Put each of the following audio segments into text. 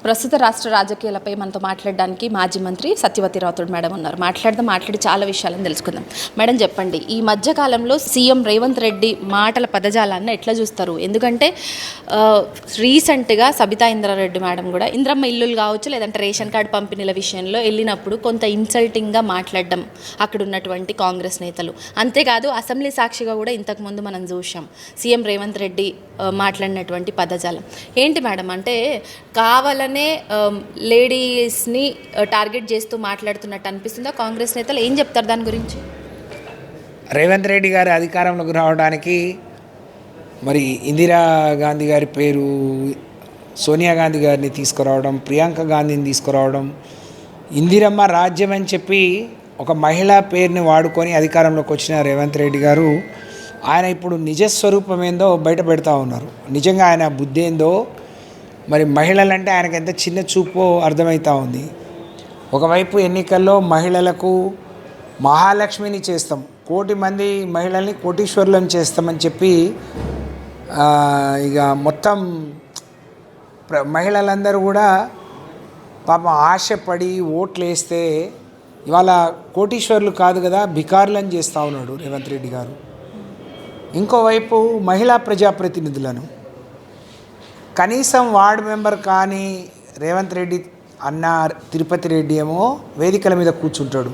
ప్రస్తుత రాష్ట్ర రాజకీయాలపై మనతో మాట్లాడడానికి మాజీ మంత్రి సత్యవతి రాథోడ్ మేడం ఉన్నారు. మాట్లాడి చాలా విషయాలను తెలుసుకుందాం. మేడం చెప్పండి, ఈ మధ్య కాలంలో సీఎం రేవంత్ రెడ్డి మాటల పదజాలాన్ని ఎట్లా చూస్తారు? ఎందుకంటే రీసెంట్గా సబితా ఇంద్రారెడ్డి మేడం కూడా ఇంద్రమ్మ ఇల్లులు కావచ్చు, లేదంటే రేషన్ కార్డు పంపిణీల విషయంలో వెళ్ళినప్పుడు కొంత ఇన్సల్టింగ్గా మాట్లాడడం అక్కడ ఉన్నటువంటి కాంగ్రెస్ నేతలు. అంతేకాదు అసెంబ్లీ సాక్షిగా కూడా ఇంతకుముందు మనం చూసాం సీఎం రేవంత్ రెడ్డి మాట్లాడినటువంటి పదజాలం ఏంటి మేడం అంటే కావాలనే లేడీస్ని టార్గెట్ చేస్తూ మాట్లాడుతున్నట్టు అనిపిస్తుందా? కాంగ్రెస్ నేతలు ఏం చెప్తారు దాని గురించి? రేవంత్ రెడ్డి గారి అధికారంలోకి రావడానికి మరి ఇందిరాగాంధీ గారి పేరు, సోనియా గాంధీ గారిని తీసుకురావడం, ప్రియాంక గాంధీని తీసుకురావడం, ఇందిరమ్మ రాజ్యం అని చెప్పి ఒక మహిళా పేరుని వాడుకొని అధికారంలోకి వచ్చిన రేవంత్ రెడ్డి గారు ఆయన ఇప్పుడు నిజస్వరూపం ఏందో బయట పెడతా ఉన్నారు. నిజంగా ఆయన బుద్ధి ఏందో, మరి మహిళలంటే ఆయనకు ఎంత చిన్న చూపో అర్థమవుతూ ఉంది. ఒకవైపు ఎన్నికల్లో మహిళలకు మహాలక్ష్మిని చేస్తాం, 1 కోటి మంది మహిళల్ని కోటీశ్వరులను చేస్తామని చెప్పి ఇక మొత్తం మహిళలందరూ కూడా పాపం ఆశపడి ఓట్లు వేస్తే ఇవాళ కోటీశ్వరులు కాదు కదా, భికారులను చేస్తూ ఉన్నాడు రేవంత్ రెడ్డి గారు. ఇంకోవైపు మహిళా ప్రజాప్రతినిధులను కనీసం వార్డు మెంబర్ కానీ రేవంత్ రెడ్డి అన్న తిరుపతి రెడ్డి ఏమో వేదికల మీద కూర్చుంటాడు.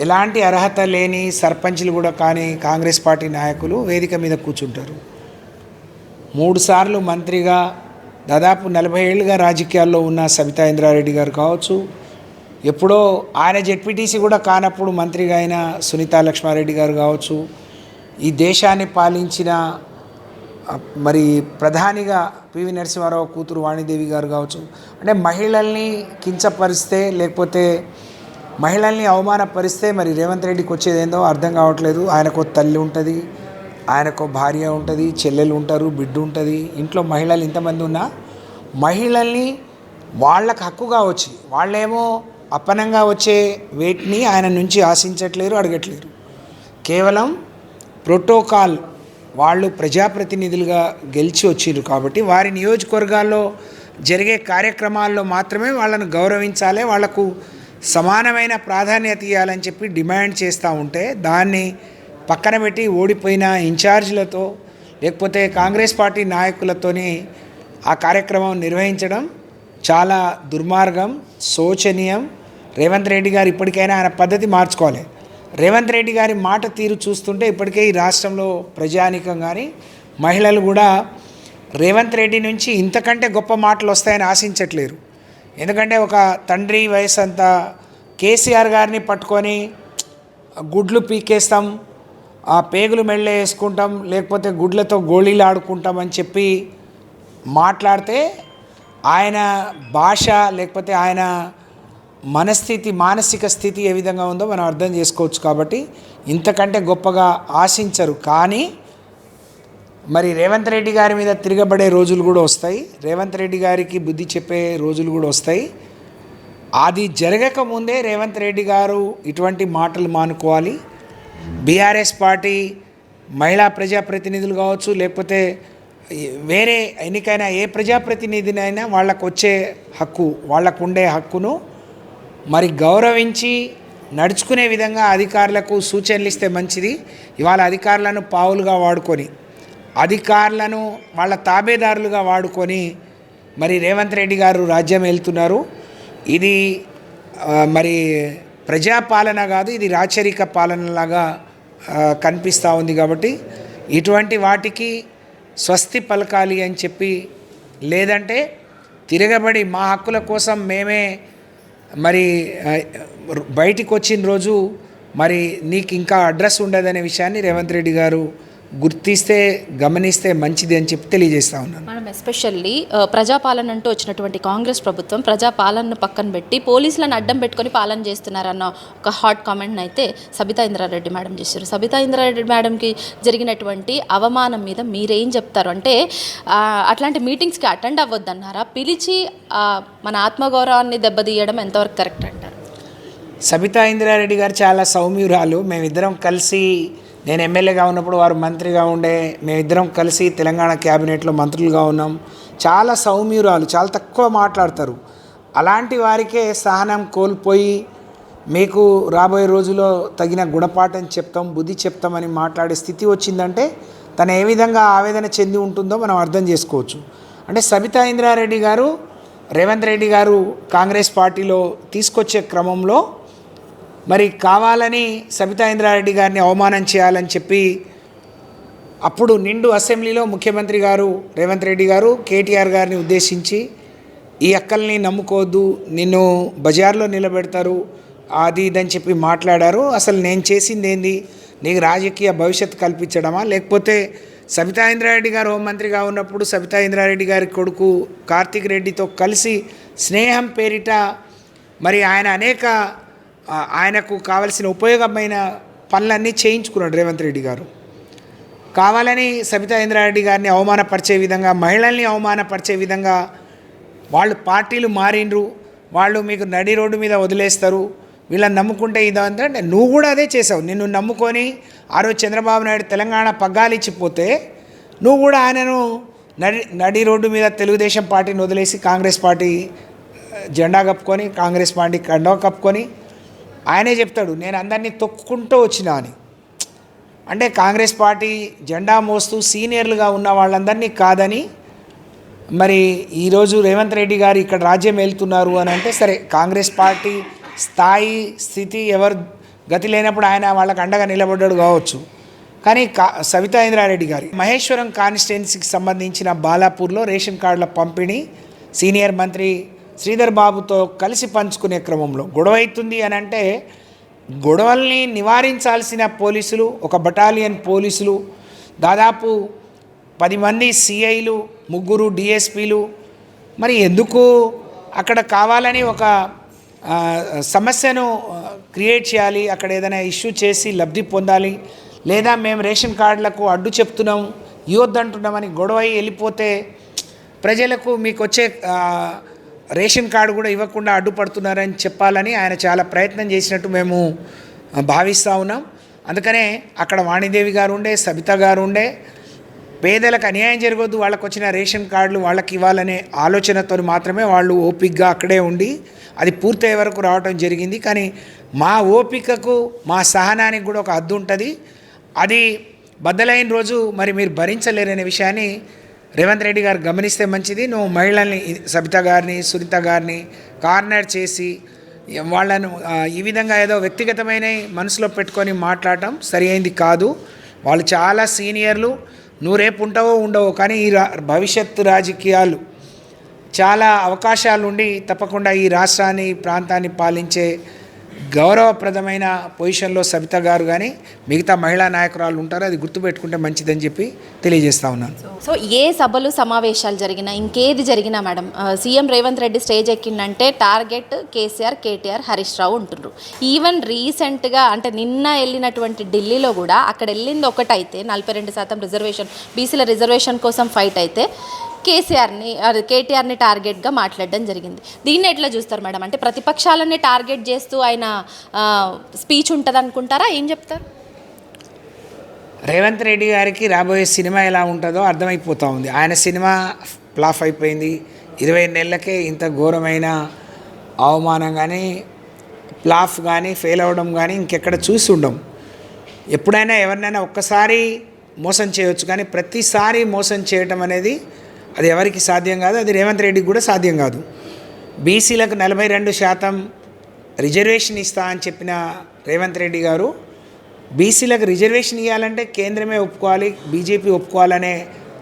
ఎలాంటి అర్హత లేని సర్పంచ్లు కూడా కానీ కాంగ్రెస్ పార్టీ నాయకులు వేదిక మీద కూర్చుంటారు. 3 సార్లు మంత్రిగా దాదాపు 40 ఏళ్ళుగా రాజకీయాల్లో ఉన్న సబితా ఇంద్రారెడ్డి గారు కావచ్చు, ఎప్పుడో ఆయన జెడ్పీటీసీ కూడా కానప్పుడు మంత్రిగా అయిన సునీతా లక్ష్మారెడ్డి గారు కావచ్చు, ఈ దేశాన్ని పాలించిన మరి ప్రధానిగా పివి నరసింహారావు కూతురు వాణిదేవి గారు కావచ్చు, అంటే మహిళల్ని కించపరిస్తే లేకపోతే మహిళల్ని అవమానపరిస్తే మరి రేవంత్ రెడ్డికి వచ్చేది ఏందో అర్థం కావట్లేదు. ఆయనకు తల్లి ఉంటుంది, ఆయనకు భార్య ఉంటుంది, చెల్లెలు ఉంటారు, బిడ్డ ఉంటుంది. ఇంట్లో మహిళలు ఇంతమంది ఉన్నా మహిళల్ని వాళ్ళకు హక్కుగా వచ్చి వాళ్ళేమో అప్పనంగా వచ్చే వేటిని ఆయన నుంచి ఆశించట్లేరు, అడగట్లేరు. కేవలం ప్రోటోకాల్ వాళ్ళు ప్రజాప్రతినిధులుగా గెలిచి వచ్చిర్రు కాబట్టి వారి నియోజకవర్గాల్లో జరిగే కార్యక్రమాల్లో మాత్రమే వాళ్ళను గౌరవించాలి, వాళ్లకు సమానమైన ప్రాధాన్యత ఇవ్వాలని చెప్పి డిమాండ్ చేస్తూ ఉంటే దాన్ని పక్కన పెట్టి ఓడిపోయిన ఇన్ఛార్జీలతో లేకపోతే కాంగ్రెస్ పార్టీ నాయకులతోని ఆ కార్యక్రమం నిర్వహించడం చాలా దుర్మార్గం, శోచనీయం. రేవంత్ రెడ్డి గారు ఇప్పటికైనా ఆయన పద్ధతి మార్చుకోవాలి. రేవంత్ రెడ్డి గారి మాట తీరు చూస్తుంటే ఇప్పటికే ఈ రాష్ట్రంలో ప్రజానీకం కానీ మహిళలు కూడా రేవంత్ రెడ్డి నుంచి ఇంతకంటే గొప్ప మాటలు వస్తాయని ఆశించట్లేరు. ఎందుకంటే ఒక తండ్రి వయసు అంతా కేసీఆర్ గారిని పట్టుకొని గుడ్లు పీకేస్తాం, ఆ పేగులు మెళ్ళ వేసుకుంటాం, లేకపోతే గుడ్లతో గోళీలు ఆడుకుంటామని చెప్పి మాట్లాడితే ఆయన భాష లేకపోతే ఆయన మనస్థితి, మానసిక స్థితి ఏ విధంగా ఉందో మనం అర్థం చేసుకోవచ్చు. కాబట్టి ఇంతకంటే గొప్పగా ఆశించరు. కానీ మరి రేవంత్ రెడ్డి గారి మీద తిరగబడే రోజులు కూడా వస్తాయి, రేవంత్ రెడ్డి గారికి బుద్ధి చెప్పే రోజులు కూడా వస్తాయి. అది జరగకముందే రేవంత్ రెడ్డి గారు ఇటువంటి మాటలు మానుకోవాలి. బీఆర్ఎస్ పార్టీ మహిళా ప్రజాప్రతినిధులు కావచ్చు, లేకపోతే వేరే ఎన్నికైనా ఏ ప్రజాప్రతినిధినైనా వాళ్ళకు వచ్చే హక్కు, వాళ్ళకు ఉండే హక్కును మరి గౌరవించి నడుచుకునే విధంగా అధికారులకు సూచనలు ఇస్తే మంచిది. ఇవాళ అధికారులను పావులుగా వాడుకొని, అధికారులను వాళ్ళ తాబేదారులుగా వాడుకొని మరి రేవంత్ రెడ్డి గారు రాజ్యం వెళ్తున్నారు. ఇది మరి ప్రజాపాలన కాదు, ఇది రాచరిక పాలనలాగా కనిపిస్తూ ఉంది. కాబట్టి ఇటువంటి వాటికి స్వస్తి పలకాలి అని చెప్పి, లేదంటే తిరగబడి మా హక్కుల కోసం మేమే మరి బయటికి వచ్చిన రోజు మరి నీకు ఇంకా అడ్రస్ ఉండదనే విషయాన్ని రేవంత్ రెడ్డి గారు గుర్తిస్తే, గమనిస్తే మంచిది అని చెప్పి తెలియజేస్తూ ఉన్నాను. మనం ఎస్పెషల్లీ ప్రజాపాలన అంటూ వచ్చినటువంటి కాంగ్రెస్ ప్రభుత్వం ప్రజాపాలనను పక్కన పెట్టి పోలీసులను అడ్డం పెట్టుకొని పాలన చేస్తున్నారన్న ఒక హాట్ కామెంట్ని అయితే సబితా ఇంద్రారెడ్డి మేడం చేశారు. సబితా ఇంద్రారెడ్డి మేడంకి జరిగినటువంటి అవమానం మీద మీరేం చెప్తారు? అంటే అట్లాంటి మీటింగ్స్కి అటెండ్ అవ్వద్దన్నారా? పిలిచి మన ఆత్మగౌరవాన్ని దెబ్బతీయడం ఎంతవరకు కరెక్ట్ అంటారు? సబితా ఇంద్రారెడ్డి గారు చాలా సౌమ్యురాలు. మేమిద్దరం కలిసి, నేను ఎమ్మెల్యేగా ఉన్నప్పుడు వారు మంత్రిగా ఉండే, మేమిద్దరం కలిసి తెలంగాణ క్యాబినెట్లో మంత్రులుగా ఉన్నాం. చాలా సౌమ్యురాలు, చాలా తక్కువ మాట్లాడతారు. అలాంటి వారికే సహనం కోల్పోయి మీకు రాబోయే రోజుల్లో తగిన గుణపాఠం చెప్తాం, బుద్ధి చెప్తామని మాట్లాడే స్థితి వచ్చిందంటే తను ఏ విధంగా ఆవేదన చెంది ఉంటుందో మనం అర్థం చేసుకోవచ్చు. అంటే సబితా ఇంద్రారెడ్డి గారు రేవంత్ రెడ్డి గారు కాంగ్రెస్ పార్టీలో తీసుకొచ్చే క్రమంలో మరి కావాలని సబితా ఇంద్రారెడ్డి గారిని అవమానం చేయాలని చెప్పి అప్పుడు నిండు అసెంబ్లీలో ముఖ్యమంత్రి గారు రేవంత్ రెడ్డి గారు కేటీఆర్ గారిని ఉద్దేశించి ఈ అక్కల్ని నమ్ముకోవద్దు, నిన్ను బజార్లో నిలబెడతారు, అది ఇదని చెప్పి మాట్లాడారు. అసలు నేను చేసింది ఏంది, నీకు రాజకీయ భవిష్యత్తు కల్పించడమా, లేకపోతే సబితా ఇంద్రారెడ్డి గారు హోంమంత్రిగా ఉన్నప్పుడు సబితా ఇంద్రారెడ్డి గారి కొడుకు కార్తీక్ రెడ్డితో కలిసి స్నేహం పేరిట మరి ఆయన అనేక ఆయనకు కావలసిన ఉపయోగమైన పనులన్నీ చేయించుకున్నాడు రేవంత్ రెడ్డి గారు. కావాలని సబితా ఇంద్రారెడ్డి గారిని అవమానపరిచే విధంగా, మహిళల్ని అవమానపరిచే విధంగా వాళ్ళు పార్టీలు మారిండ్రు, వాళ్ళు మీకు నడి రోడ్డు మీద వదిలేస్తారు, వీళ్ళని నమ్ముకుంటే ఇదంతా. అంటే నువ్వు కూడా అదే చేసావు. నిన్ను నమ్ముకొని ఆ రోజు చంద్రబాబు నాయుడు తెలంగాణ పగ్గాలు ఇచ్చిపోతే నువ్వు కూడా ఆయనను నడి రోడ్డు మీద తెలుగుదేశం పార్టీని వదిలేసి కాంగ్రెస్ పార్టీ జెండా కప్పుకొని, కాంగ్రెస్ పార్టీ కండవ కప్పుకొని ఆయనే చెప్తాడు నేను అందరినీ తొక్కుకుంటూ వచ్చినా అని. అంటే కాంగ్రెస్ పార్టీ జెండా మోస్తూ సీనియర్లుగా ఉన్న వాళ్ళందరినీ కాదని మరి ఈరోజు రేవంత్ రెడ్డి గారు ఇక్కడ రాజ్యం వెళ్తున్నారు అని అంటే సరే, కాంగ్రెస్ పార్టీ స్థాయి స్థితి ఎవరు గతి లేనప్పుడు ఆయన వాళ్ళకి అండగా నిలబడ్డాడు కావచ్చు. కానీ సబితా ఇంద్రారెడ్డి గారి మహేశ్వరం కాన్స్టిట్యున్సీకి సంబంధించిన బాలాపూర్లో రేషన్ కార్డుల పంపిణీ సీనియర్ మంత్రి శ్రీధర్ బాబుతో కలిసి పంచుకునే క్రమంలో గొడవ అవుతుంది అని అంటే గొడవల్ని నివారించాల్సిన పోలీసులు, ఒక బటాలియన్ పోలీసులు, దాదాపు 10 మంది సిఐలు, 3 డిఎస్పీలు మరి ఎందుకు అక్కడ కావాలని ఒక సమస్యను క్రియేట్ చేయాలి, అక్కడ ఏదైనా ఇష్యూ చేసి లబ్ధి పొందాలి, లేదా మేము రేషన్ కార్డులకు అడ్డు చెప్తున్నాం, ఇవ్వద్దంటున్నామని గొడవ వెళ్ళిపోతే ప్రజలకు మీకు వచ్చే రేషన్ కార్డు కూడా ఇవ్వకుండా అడ్డుపడుతున్నారని చెప్పాలని ఆయన చాలా ప్రయత్నం చేసినట్టు మేము భావిస్తూ ఉన్నాం. అందుకనే అక్కడ వాణిదేవి గారు ఉండే, సబితా గారు ఉండే, పేదలకు అన్యాయం జరగొద్దు, వాళ్ళకు వచ్చిన రేషన్ కార్డులు వాళ్ళకి ఇవ్వాలనే ఆలోచనతో మాత్రమే వాళ్ళు ఓపికగా అక్కడే ఉండి అది పూర్తయ్యే వరకు రావడం జరిగింది. కానీ మా ఓపికకు, మా సహనానికి కూడా ఒక హద్దు ఉంటుంది. అది బద్దలైన రోజు మరి మీరు భరించలేరనే విషయాన్ని రేవంత్ రెడ్డి గారు గమనిస్తే మంచిది. నువ్వు మహిళల్ని సబితా గారిని, సునీత గారిని కార్నర్ చేసి వాళ్ళను ఈ విధంగా ఏదో వ్యక్తిగతమైన మనసులో పెట్టుకొని మాట్లాడటం సరి అయింది కాదు. వాళ్ళు చాలా సీనియర్లు, నువ్వు రేపు ఉంటావో ఉండవో, కానీ ఈ భవిష్యత్తు రాజకీయాలు చాలా అవకాశాలు ఉండి తప్పకుండా ఈ రాష్ట్రాన్ని, ఈ ప్రాంతాన్ని పాలించే గౌరవప్రదమైన పొజిషన్లో సబితా గారు కానీ మిగతా మహిళా నాయకురాలు ఉంటారు. అది గుర్తుపెట్టుకుంటే మంచిదని చెప్పి తెలియజేస్తా ఉన్నాను. సో ఏ సభలు సమావేశాలు జరిగినా, ఇంకేది జరిగినా madam, CM Revanth Reddy stage ఎక్కిందంటే target KCR, KTR, Harish Rao ఉంటుండ్రు. ఈవెన్ రీసెంట్గా అంటే నిన్న వెళ్ళినటువంటి ఢిల్లీలో కూడా అక్కడ వెళ్ళింది ఒకటైతే 42% రిజర్వేషన్, బీసీల రిజర్వేషన్ కోసం ఫైట్ అయితే కేటీఆర్ని టార్గెట్గా మాట్లాడడం జరిగింది. దీన్ని ఎట్లా చూస్తారు మేడం? అంటే ప్రతిపక్షాలని టార్గెట్ చేస్తూ ఆయన స్పీచ్ ఉంటుంది అనుకుంటారా? ఏం చెప్తారు? రేవంత్ రెడ్డి గారికి రాబోయే సినిమా ఎలా ఉంటుందో అర్థమైపోతూ ఉంది. ఆయన సినిమా ఫ్లాప్ అయిపోయింది. 20 నెలలకే ఇంత ఘోరమైన అవమానం కానీ, ఫ్లాప్ కానీ, ఫెయిల్ అవ్వడం కానీ ఇంకెక్కడ చూసి ఉండం. ఎప్పుడైనా ఎవరినైనా ఒక్కసారి మోసం చేయవచ్చు, కానీ ప్రతిసారి మోసం చేయటం అనేది అది ఎవరికి సాధ్యం కాదు. అది రేవంత్ రెడ్డికి కూడా సాధ్యం కాదు. బీసీలకు 42% రిజర్వేషన్ ఇస్తా అని చెప్పిన రేవంత్ రెడ్డి గారు బీసీలకు రిజర్వేషన్ ఇవ్వాలంటే కేంద్రమే ఒప్పుకోవాలి, బీజేపీ ఒప్పుకోవాలనే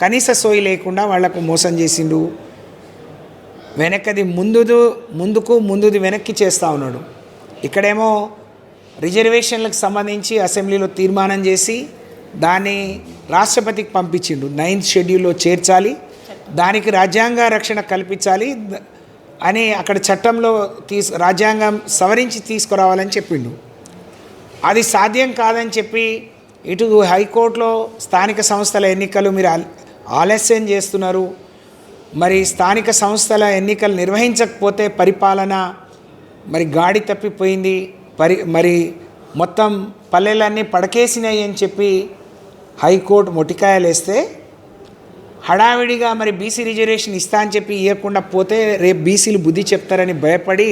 కనీస సోయి లేకుండా వాళ్లకు మోసం చేసిండు. వెనక్కది ముందుది వెనక్కి చేస్తూ ఉన్నాడు. ఇక్కడేమో రిజర్వేషన్లకు సంబంధించి అసెంబ్లీలో తీర్మానం చేసి దాన్ని రాష్ట్రపతికి పంపించిండు. 9th షెడ్యూల్లో చేర్చాలి, దానికి రాజ్యాంగ రక్షణ కల్పించాలి అని అక్కడ చట్టంలో రాజ్యాంగం సవరించి తీసుకురావాలని చెప్పిండు. అది సాధ్యం కాదని చెప్పి ఇటు హైకోర్టులో స్థానిక సంస్థల ఎన్నికలు మీరు ఆలస్యం చేస్తున్నారు, మరి స్థానిక సంస్థల ఎన్నికలు నిర్వహించకపోతే పరిపాలన మరి గాడి తప్పిపోయింది, మరి మొత్తం పల్లెలన్నీ పడకేసినాయి అని చెప్పి హైకోర్టు మొటికాయలు వేస్తే హడావిడిగా మరి బీసీ రిజర్వేషన్ ఇస్తా అని చెప్పి ఇవ్వకుండా పోతే రేపు బీసీలు బుద్ధి చెప్తారని భయపడి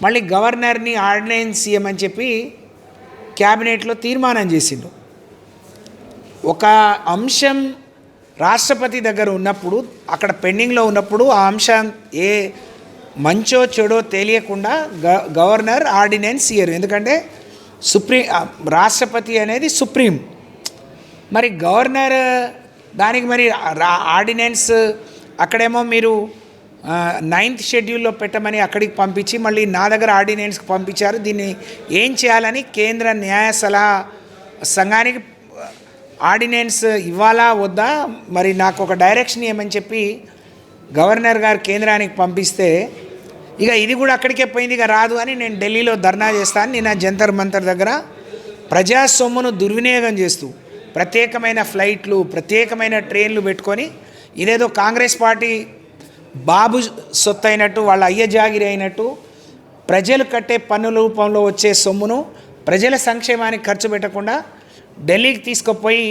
మళ్ళీ గవర్నర్ని ఆర్డినెన్స్ ఇవ్వమని చెప్పి క్యాబినెట్లో తీర్మానం చేసిండు. ఒక అంశం రాష్ట్రపతి దగ్గర ఉన్నప్పుడు, అక్కడ పెండింగ్లో ఉన్నప్పుడు ఆ అంశం ఏ మంచో చెడో తెలియకుండా గవర్నర్ ఆర్డినెన్స్ ఇయ్యరు. ఎందుకంటే రాష్ట్రపతి అనేది సుప్రీం. మరి గవర్నర్ దానికి మరి ఆర్డినెన్స్ అక్కడేమో మీరు 9th షెడ్యూల్లో పెట్టమని అక్కడికి పంపించి మళ్ళీ నా దగ్గర ఆర్డినెన్స్కి పంపించారు. దీన్ని ఏం చేయాలని కేంద్ర న్యాయ సలహా సంఘానికి ఆర్డినెన్స్ ఇవ్వాలా వద్దా మరి నాకు ఒక డైరెక్షన్ ఇవ్వమని చెప్పి గవర్నర్ గారు కేంద్రానికి పంపిస్తే ఇక ఇది కూడా అక్కడికే పోయింది, ఇక రాదు అని నేను ఢిల్లీలో ధర్నా చేస్తాను. నేను జంతర్ మంతర్ దగ్గర ప్రజా సొమ్మును దుర్వినియోగం చేస్తూ ప్రత్యేకమైన ఫ్లైట్లు, ప్రత్యేకమైన ట్రైన్లు పెట్టుకొని ఇదేదో కాంగ్రెస్ పార్టీ బాబు సొత్తు అయినట్టు, వాళ్ళ అయ్య జాగిరి అయినట్టు ప్రజలు కట్టే పన్నుల రూపంలో వచ్చే సొమ్మును ప్రజల సంక్షేమానికి ఖర్చు పెట్టకుండా ఢిల్లీకి తీసుకుపోయి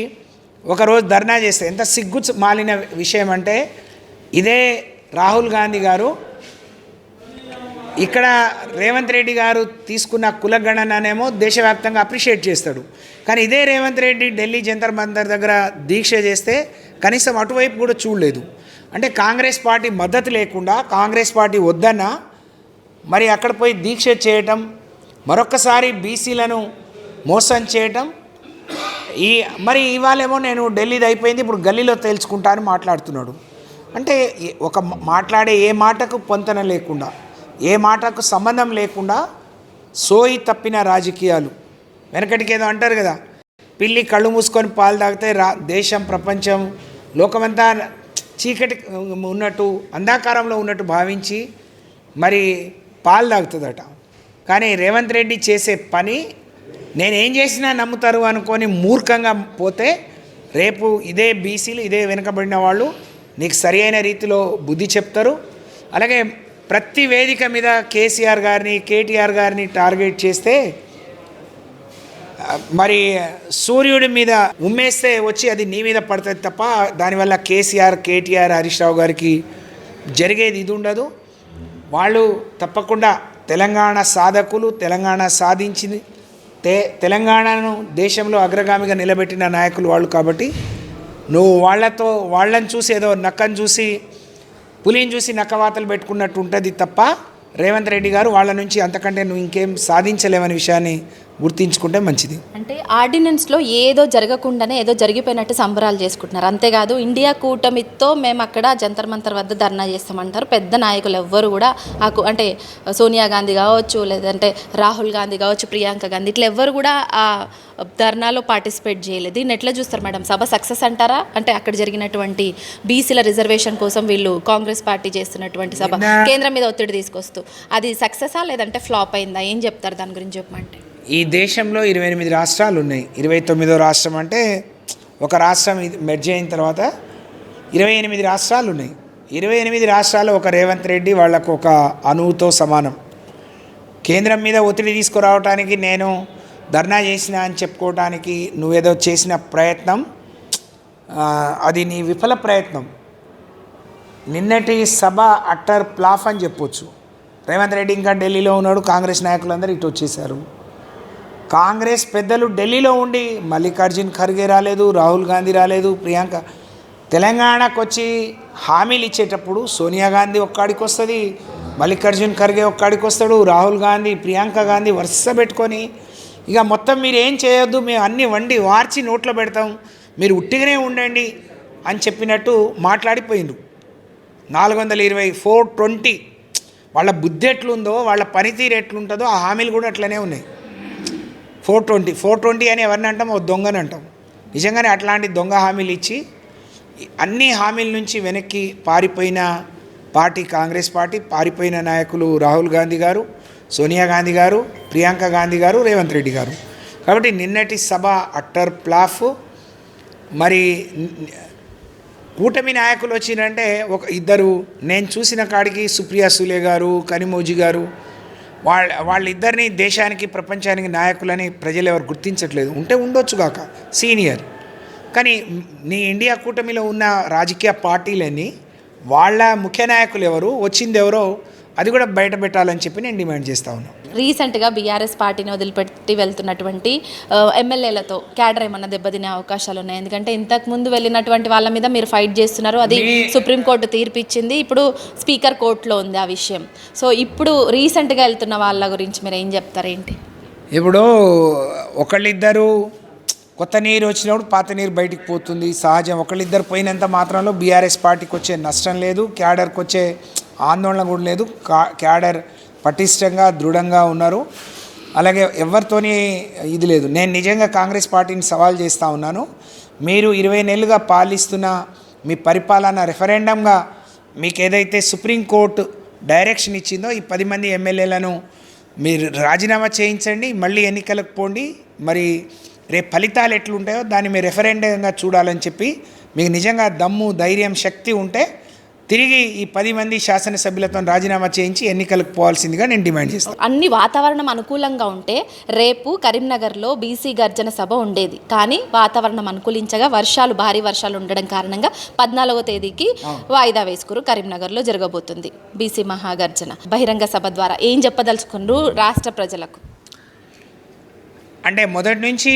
ఒకరోజు ధర్నా చేస్తే ఎంత సిగ్గు మాలిన విషయం అంటే, ఇదే రాహుల్ గాంధీ గారు ఇక్కడ రేవంత్ రెడ్డి గారు తీసుకున్న కులగణననేమో దేశవ్యాప్తంగా అప్రిషియేట్ చేస్తాడు. కానీ ఇదే రేవంత్ రెడ్డి ఢిల్లీ జంతర్ మంతర్ దగ్గర దీక్ష చేస్తే కనీసం అటువైపు కూడా చూడలేదు. అంటే కాంగ్రెస్ పార్టీ మద్దతు లేకుండా, కాంగ్రెస్ పార్టీ వద్దన్నా మరి అక్కడ పోయి దీక్ష చేయటం, మరొక్కసారి బీసీలను మోసం చేయటం. మరి ఇవాళేమో నేను ఢిల్లీది అయిపోయింది ఇప్పుడు గల్లీలో తేల్చుకుంటా అని మాట్లాడుతున్నాడు. అంటే ఒక మాట్లాడే ఏ మాటకు పొంతన లేకుండా, ఏ మాటకు సంబంధం లేకుండా సోయి తప్పిన రాజకీయాలు. వెనకటికి ఏదో అంటారు కదా, పిల్లి కళ్ళు మూసుకొని పాలు తాగితే దేశం, ప్రపంచం, లోకమంతా చీకటి ఉన్నట్టు, అంధకారంలో ఉన్నట్టు భావించి మరి పాలు తాగుతుందట. కానీ రేవంత్ రెడ్డి చేసే పని నేనేం చేసినా నమ్ముతారు అనుకొని మూర్ఖంగా పోతే రేపు ఇదే బీసీలు, ఇదే వెనుకబడిన వాళ్ళు నీకు సరి అయిన రీతిలో బుద్ధి చెప్తారు. అలాగే ప్రతి వేదిక మీద కేసీఆర్ గారిని, కేటీఆర్ గారిని టార్గెట్ చేస్తే మరి సూర్యుడి మీద ఉమ్మేస్తే వచ్చి అది నీ మీద పడుతుంది తప్ప దానివల్ల కేసీఆర్, కేటీఆర్, హరీష్ రావు గారికి జరిగేది ఇది ఉండదు. వాళ్ళు తప్పకుండా తెలంగాణ సాధకులు, తెలంగాణ సాధించింది, తెలంగాణను దేశంలో అగ్రగామిగా నిలబెట్టిన నాయకులు వాళ్ళు. కాబట్టి నువ్వు వాళ్ళని చూసి ఏదో నక్కను చూసి, పులిని చూసి నక్కవాతలు పెట్టుకున్నట్టు ఉంటుంది తప్ప రేవంత్ రెడ్డి గారు వాళ్ళ నుంచి అంతకంటే నువ్వు ఇంకేం సాధించలేవనే విషయాన్ని గుర్తించుకుంటే మంచిది. అంటే ఆర్డినెన్స్లో ఏదో జరగకుండానే ఏదో జరిగిపోయినట్టు సంబరాలు చేసుకుంటున్నారు. అంతేకాదు ఇండియా కూటమితో మేము అక్కడ జంతర్ మంతర్ వద్ద ధర్నా చేస్తామంటారు. పెద్ద నాయకులు ఎవ్వరు కూడా అంటే సోనియా గాంధీ కావచ్చు, లేదంటే రాహుల్ గాంధీ కావచ్చు, ప్రియాంక గాంధీ, ఇట్లా ఎవ్వరు కూడా ఆ ధర్నాలో పార్టిసిపేట్ చేయలేదు. దీన్ని ఎట్లా చూస్తారు మేడం? సభ సక్సెస్ అంటారా? అంటే అక్కడ జరిగినటువంటి బీసీల రిజర్వేషన్ కోసం వీళ్ళు కాంగ్రెస్ పార్టీ చేస్తున్నటువంటి సభ కేంద్రం మీద ఒత్తిడి తీసుకొస్తూ అది సక్సెసా లేదంటే ఫ్లాప్ అయిందా? ఏం చెప్తారు దాని గురించి చెప్పమంటే? ఈ దేశంలో 28 రాష్ట్రాలు ఉన్నాయి. 29వ రాష్ట్రం అంటే ఒక రాష్ట్రం మెర్జ్ అయిన తర్వాత 28 రాష్ట్రాలు ఉన్నాయి. 28 రాష్ట్రాలు ఒక రేవంత్ రెడ్డి వాళ్ళకు ఒక అణువుతో సమానం. కేంద్రం మీద ఒత్తిడి తీసుకురావడానికి నేను ధర్నా చేసిన అని చెప్పుకోవడానికి నువ్వేదో చేసిన ప్రయత్నం అది నీ విఫల ప్రయత్నం. నిన్నటి సభ అట్టర్ ప్లాఫ్ అని చెప్పొచ్చు. రేవంత్ రెడ్డి ఇంకా ఢిల్లీలో ఉన్నాడు, కాంగ్రెస్ నాయకులందరూ ఇటు వచ్చేసారు. కాంగ్రెస్ పెద్దలు ఢిల్లీలో ఉండి మల్లికార్జున్ ఖర్గే రాలేదు, రాహుల్ గాంధీ రాలేదు, ప్రియాంక తెలంగాణకు వచ్చి హామీలు ఇచ్చేటప్పుడు సోనియా గాంధీ ఒక్కడికి వస్తుంది, మల్లికార్జున్ ఖర్గే ఒక్కడికి వస్తాడు, రాహుల్ గాంధీ, ప్రియాంక గాంధీ వరుస పెట్టుకొని ఇక మొత్తం మీరు ఏం చేయొద్దు, మేము అన్నీ వండి వార్చి నోట్లో పెడతాం, మీరు ఉట్టిగానే ఉండండి అని చెప్పినట్టు మాట్లాడిపోయిండు. 420 420 వాళ్ళ బుద్ధి ఎట్లుందో, వాళ్ళ పనితీరు ఎట్లుంటుందో ఆ హామీలు కూడా అట్లనే ఉన్నాయి. 420 అని ఎవరిని అంటాం? ఓ దొంగని అంటాం. నిజంగానే అట్లాంటి దొంగ హామీలు ఇచ్చి అన్ని హామీల నుంచి వెనక్కి పారిపోయిన పార్టీ కాంగ్రెస్ పార్టీ, పారిపోయిన నాయకులు రాహుల్ గాంధీ గారు, సోనియా గాంధీ గారు, ప్రియాంక గాంధీ గారు, రేవంత్ రెడ్డి గారు. కాబట్టి నిన్నటి సభ అట్టర్ ప్లాఫ్. మరి కూటమి నాయకులు వచ్చినంటే ఇద్దరు నేను చూసిన కాడికి సుప్రియా సూలే గారు, కనిమోజీ గారు, వాళ్ళిద్దరిని దేశానికి, ప్రపంచానికి నాయకులని ప్రజలు ఎవరు గుర్తించట్లేదు. ఉంటే ఉండొచ్చు కాక సీనియర్. కానీ నీ ఇండియా కూటమిలో ఉన్న రాజకీయ పార్టీలన్నీ వాళ్ళ ముఖ్య నాయకులు ఎవరు, వచ్చింది ఎవరో అది కూడా బయట పెట్టాలని చెప్పి నేను డిమాండ్ చేస్తా ఉన్నాను. రీసెంట్గా బీఆర్ఎస్ పార్టీని వదిలిపెట్టి వెళ్తున్నటువంటి ఎమ్మెల్యేలతో క్యాడర్ ఏమన్నా దెబ్బతినే అవకాశాలు ఉన్నాయి? ఎందుకంటే ఇంతకుముందు వెళ్ళినటువంటి వాళ్ళ మీద మీరు ఫైట్ చేస్తున్నారు, అది సుప్రీంకోర్టు తీర్పు ఇచ్చింది, ఇప్పుడు స్పీకర్ కోర్టులో ఉంది ఆ విషయం. సో ఇప్పుడు రీసెంట్గా వెళ్తున్న వాళ్ళ గురించి మీరు ఏం చెప్తారేంటి? ఇప్పుడు ఒకళ్ళిద్దరు కొత్త నీరు వచ్చినప్పుడు పాత నీరు బయటికి పోతుంది, సహజం. ఒకళ్ళిద్దరు పోయినంత మాత్రంలో బీఆర్ఎస్ పార్టీకి వచ్చే నష్టం లేదు, క్యాడర్కి వచ్చే ఆందోళన కూడా లేదు. క్యాడర్ పటిష్టంగా దృఢంగా ఉన్నారు. అలాగే ఎవరితోని ఇది లేదు. నేను నిజంగా కాంగ్రెస్ పార్టీని సవాల్ చేస్తూ ఉన్నాను. మీరు 20 నెలలుగా పాలిస్తున్న మీ పరిపాలన రెఫరెండంగా మీకు ఏదైతే సుప్రీంకోర్టు డైరెక్షన్ ఇచ్చిందో ఈ 10 మంది ఎమ్మెల్యేలను మీరు రాజీనామా చేయించండి, మళ్ళీ ఎన్నికలకు పోండి. మరి రేపు ఫలితాలు ఎట్లుంటాయో దాన్ని మీరు రెఫరెండంగా చూడాలని చెప్పి మీకు నిజంగా దమ్ము, ధైర్యం, శక్తి ఉంటే తిరిగి ఈ 10 మంది శాసనసభ్యులతో రాజీనామా చేయించి ఎన్నికలకు పోవాల్సిందిగా నేను డిమాండ్ చేస్తాను. అన్ని వాతావరణం అనుకూలంగా ఉంటే రేపు కరీంనగర్లో బీసీ గర్జన సభ ఉండేది, కానీ వాతావరణం అనుకూలించగా భారీ వర్షాలు ఉండడం కారణంగా 14వ తేదీకి వాయిదా వేసుకురు. కరీంనగర్లో జరగబోతుంది బీసీ మహాగర్జన. బహిరంగ సభ ద్వారా ఏం చెప్పదలుచుకున్నారు రాష్ట్ర ప్రజలకు? అంటే మొదటి నుంచి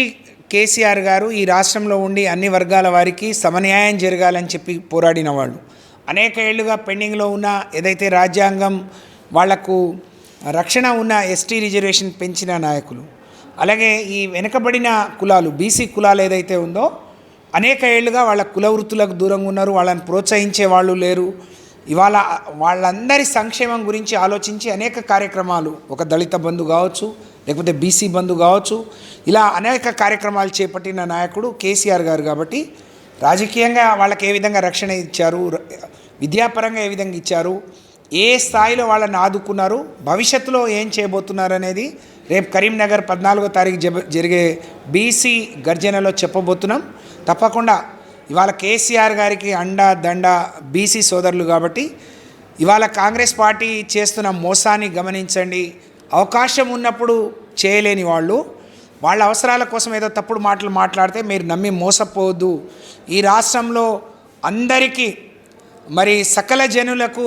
కేసీఆర్ గారు ఈ రాష్ట్రంలో ఉండి అన్ని వర్గాల వారికి సమన్యాయం జరగాలని చెప్పి పోరాడిన వాళ్ళు. అనేక ఏళ్లుగా పెండింగ్లో ఉన్న ఏదైతే రాజ్యాంగం వాళ్లకు రక్షణ ఉన్న ఎస్టీ రిజర్వేషన్ పెంచిన నాయకులు, అలాగే ఈ వెనుకబడిన కులాలు బీసీ కులాలు ఏదైతే ఉందో అనేక ఏళ్లుగా వాళ్ళ కుల వృత్తులకు దూరంగా ఉన్నారు, వాళ్ళని ప్రోత్సహించే వాళ్ళు లేరు. ఇవాళ వాళ్ళందరి సంక్షేమం గురించి ఆలోచించి అనేక కార్యక్రమాలు, ఒక దళిత బంధు కావచ్చు, లేకపోతే బీసీ బంధు కావచ్చు, ఇలా అనేక కార్యక్రమాలు చేపట్టిన నాయకుడు కేసీఆర్ గారు. కాబట్టి రాజకీయంగా వాళ్ళకి ఏ విధంగా రక్షణ ఇచ్చారు, విద్యాపరంగా ఏ విధంగా ఇచ్చారు, ఏ స్థాయిలో వాళ్ళని ఆదుకున్నారు, భవిష్యత్తులో ఏం చేయబోతున్నారు అనేది రేపు కరీంనగర్ 14వ తారీఖు జరిగే బీసీ గర్జనలో చెప్పబోతున్నాం. తప్పకుండా ఇవాళ కేసీఆర్ గారికి అండా దండ బీసీ సోదరులు. కాబట్టి ఇవాళ కాంగ్రెస్ పార్టీ చేస్తున్న మోసాన్ని గమనించండి. అవకాశం ఉన్నప్పుడు చేయలేని వాళ్ళు వాళ్ళ అవసరాల కోసం ఏదో తప్పుడు మాటలు మాట్లాడితే మీరు నమ్మి మోసపోవద్దు. ఈ రాష్ట్రంలో అందరికీ మరి సకల జనులకు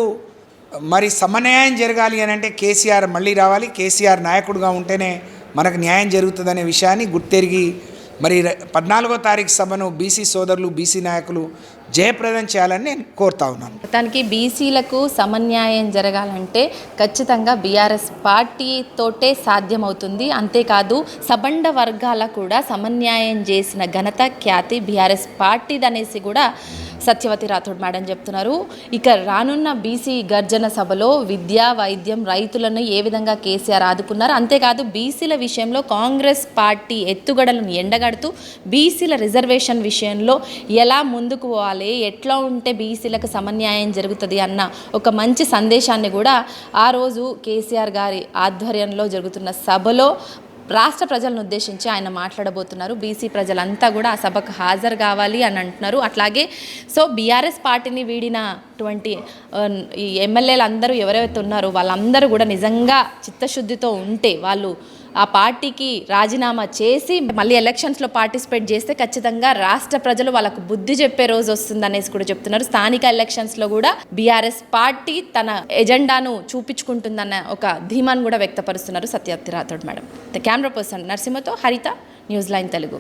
మరి సమన్యాయం జరగాలి అని అంటే కేసీఆర్ మళ్ళీ రావాలి. కేసీఆర్ నాయకుడిగా ఉంటేనే మనకు న్యాయం జరుగుతుందనే విషయాన్ని గుర్తెరిగి మరి 14వ తారీఖు సభను బీసీ సోదరులు, బీసీ నాయకులు జయప్రదం చేయాలని నేను కోరుతా ఉన్నాను. మొత్తానికి బీసీలకు సమన్యాయం జరగాలంటే ఖచ్చితంగా బీఆర్ఎస్ పార్టీతోటే సాధ్యమవుతుంది. అంతేకాదు సబండ వర్గాల కూడా సమన్యాయం చేసిన ఘనత, ఖ్యాతి బీఆర్ఎస్ పార్టీదనేసి కూడా సత్యవతి రాథోడ్ మేడం చెప్తున్నారు. ఇక రానున్న బీసీ గర్జన సభలో విద్య, వైద్యం, రైతులను ఏ విధంగా కేసీఆర్ ఆదుకున్నారు, అంతేకాదు బీసీల విషయంలో కాంగ్రెస్ పార్టీ ఎత్తుగడలను ఎండగడుతూ బీసీల రిజర్వేషన్ విషయంలో ఎలా ముందుకు పోవాలి, ఎట్లా ఉంటే బీసీలకు సమన్యాయం జరుగుతుంది అన్న ఒక మంచి సందేశాన్ని కూడా ఆ రోజు కేసీఆర్ గారి ఆధ్వర్యంలో జరుగుతున్న సభలో రాష్ట్ర ప్రజలను ఉద్దేశించి ఆయన మాట్లాడబోతున్నారు. బీసీ ప్రజలంతా కూడా ఆ సభకు హాజరు కావాలి అని అంటున్నారు. అట్లాగే సో బీఆర్ఎస్ పార్టీని వీడినటువంటి ఈ ఎమ్మెల్యేలు అందరూ ఎవరైతే ఉన్నారో వాళ్ళందరూ కూడా నిజంగా చిత్తశుద్ధితో ఉంటే వాళ్ళు ఆ పార్టీకి రాజీనామా చేసి మళ్ళీ ఎలక్షన్స్లో పార్టిసిపేట్ చేస్తే ఖచ్చితంగా రాష్ట్ర ప్రజలు వాళ్ళకు బుద్ధి చెప్పే రోజు వస్తుందనేసి కూడా చెప్తున్నారు. స్థానిక ఎలక్షన్స్లో కూడా బీఆర్ఎస్ పార్టీ తన ఎజెండాను చూపించుకుంటుందన్న ఒక ధీమాను కూడా వ్యక్తపరుస్తున్నారు Satyavathi Rathod madam. Camera person నరసింహతో హరిత, న్యూస్ లైన్ తెలుగు.